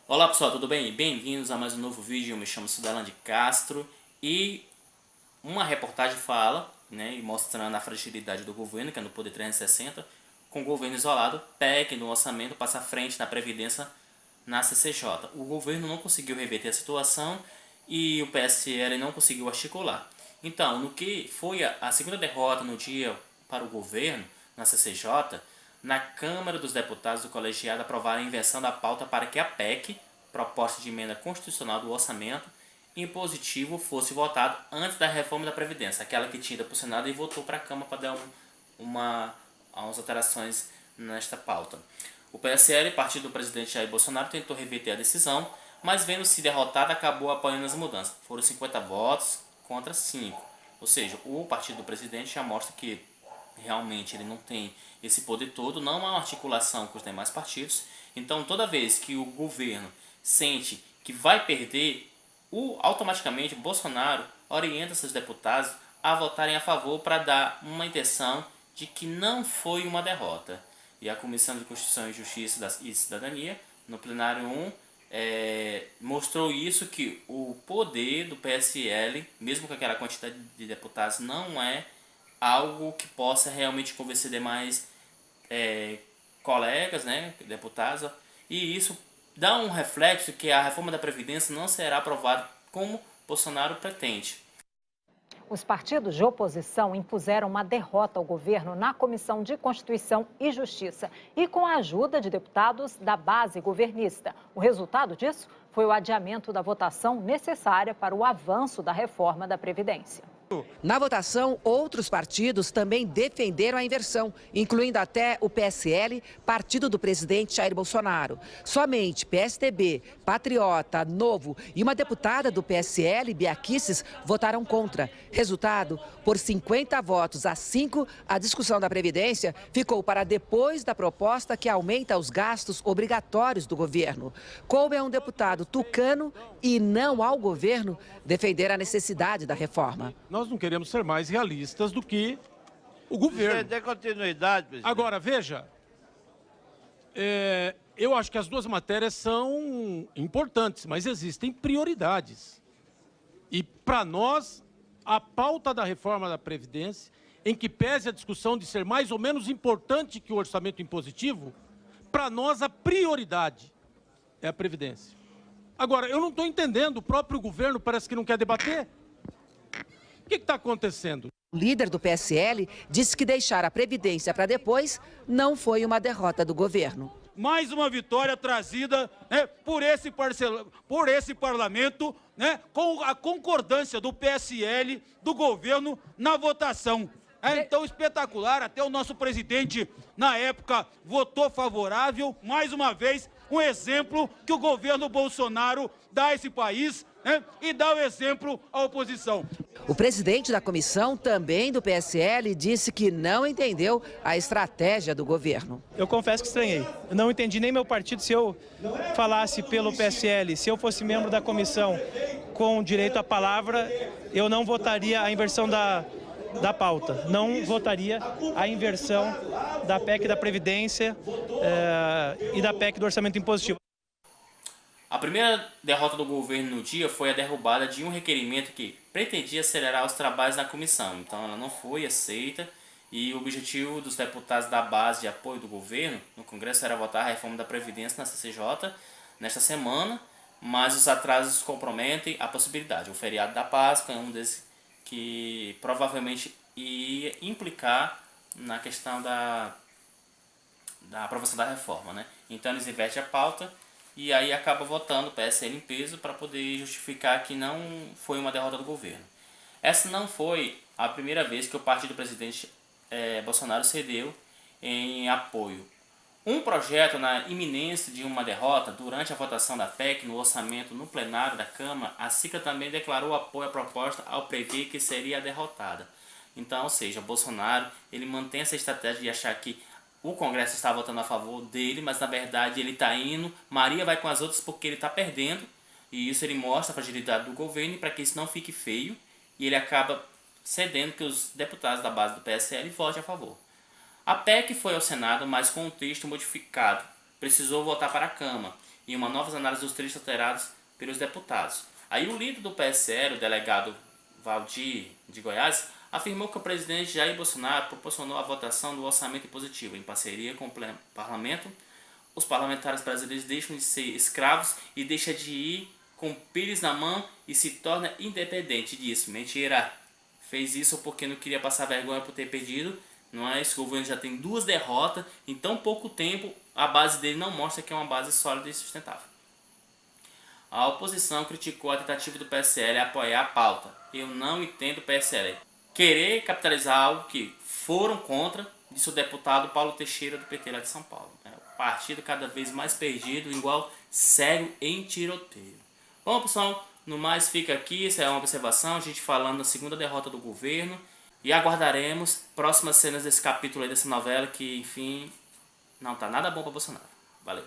Olá pessoal, tudo bem? Bem-vindos a mais um novo vídeo. Eu me chamo Sudalan de Castro e uma reportagem fala, e mostrando a fragilidade do governo, que é no Poder 360, com o governo isolado, PEC no orçamento passa à frente na Previdência na CCJ. O governo não conseguiu reverter a situação e o PSL não conseguiu articular. Então, no que foi a segunda derrota no dia para o governo na CCJ, na Câmara dos Deputados do colegiado aprovaram a inversão da pauta para que a PEC, proposta de emenda constitucional do orçamento, impositivo fosse votado antes da reforma da Previdência, aquela que tinha ido para o Senado e voltou para a Câmara para dar umas alterações nesta pauta. O PSL, partido do presidente Jair Bolsonaro, tentou reverter a decisão, mas vendo-se derrotado, acabou apoiando as mudanças. Foram 50 votos contra 5. Ou seja, o partido do presidente já mostra que realmente ele não tem esse poder todo, não há uma articulação com os demais partidos. Então, toda vez que o governo sente que vai perder, automaticamente Bolsonaro orienta seus deputados a votarem a favor para dar uma intenção de que não foi uma derrota. E a Comissão de Constituição e Justiça e Cidadania, no plenário 1, mostrou isso, que o poder do PSL, mesmo com aquela quantidade de deputados, não é algo que possa realmente convencer demais colegas, deputados, e isso dá um reflexo que a reforma da Previdência não será aprovada como Bolsonaro pretende. Os partidos de oposição impuseram uma derrota ao governo na Comissão de Constituição e Justiça e com a ajuda de deputados da base governista. O resultado disso foi o adiamento da votação necessária para o avanço da reforma da Previdência. Na votação, outros partidos também defenderam a inversão, incluindo até o PSL, partido do presidente Jair Bolsonaro. Somente PSDB, Patriota, Novo e uma deputada do PSL, Bia Kicis, votaram contra. Resultado, por 50 votos a 5, a discussão da Previdência ficou para depois da proposta que aumenta os gastos obrigatórios do governo. Coube a um deputado tucano e não ao governo defender a necessidade da reforma. Nós não queremos ser mais realistas do que o governo. Você tem continuidade, presidente. Agora, veja, eu acho que as duas matérias são importantes, mas existem prioridades. E, para nós, a pauta da reforma da Previdência, em que pese a discussão de ser mais ou menos importante que o orçamento impositivo, para nós a prioridade é a Previdência. Agora, eu não estou entendendo, o próprio governo parece que não quer debater. O que está acontecendo? O líder do PSL disse que deixar a Previdência para depois não foi uma derrota do governo. Mais uma vitória trazida por esse parlamento, com a concordância do PSL, do governo, na votação. Então, espetacular, até o nosso presidente, na época, votou favorável. Mais uma vez, um exemplo que o governo Bolsonaro dá a esse país, e dá o exemplo à oposição. O presidente da comissão, também do PSL, disse que não entendeu a estratégia do governo. Eu confesso que estranhei. Eu não entendi nem meu partido. Se eu falasse pelo PSL, se eu fosse membro da comissão com direito à palavra, eu não votaria a inversão da pauta. Não votaria a inversão da PEC da Previdência e da PEC do orçamento impositivo. A primeira derrota do governo no dia foi a derrubada de um requerimento que pretendia acelerar os trabalhos na comissão. Então ela não foi aceita e o objetivo dos deputados da base de apoio do governo no Congresso era votar a reforma da Previdência na CCJ nesta semana, mas os atrasos comprometem a possibilidade. O feriado da Páscoa é um desses que provavelmente ia implicar na questão da aprovação da reforma, Então eles invertem a pauta e aí acaba votando o PSL em peso para poder justificar que não foi uma derrota do governo. Essa não foi a primeira vez que o partido do presidente Bolsonaro cedeu em apoio. Um projeto na iminência de uma derrota, durante a votação da PEC no orçamento no plenário da Câmara, a SICA também declarou apoio à proposta ao prever que seria derrotada. Então, ou seja, Bolsonaro ele mantém essa estratégia de achar que o Congresso está votando a favor dele, mas na verdade ele está indo, Maria vai com as outras porque ele está perdendo, e isso ele mostra a fragilidade do governo para que isso não fique feio, e ele acaba cedendo que os deputados da base do PSL votem a favor. A PEC foi ao Senado, mas com um texto modificado, precisou voltar para a Câmara, e uma nova análise dos trechos alterados pelos deputados. Aí o líder do PSL, o delegado Valdir de Goiás, afirmou que o presidente Jair Bolsonaro proporcionou a votação do orçamento impositivo em parceria com o parlamento. Os parlamentares brasileiros deixam de ser escravos e deixam de ir com pires na mão e se torna independente disso. Mentira! Fez isso porque não queria passar vergonha por ter perdido. Não é? Esse governo já tem 2 derrotas em tão pouco tempo. A base dele não mostra que é uma base sólida e sustentável. A oposição criticou a tentativa do PSL a apoiar a pauta. Eu não entendo o PSL querer capitalizar algo que foram contra, disse o deputado Paulo Teixeira do PT lá de São Paulo. O partido cada vez mais perdido, igual cego em tiroteio. Bom, pessoal, no mais fica aqui, essa é uma observação, a gente falando da segunda derrota do governo e aguardaremos próximas cenas desse capítulo aí dessa novela que, enfim, não tá nada bom para Bolsonaro. Valeu.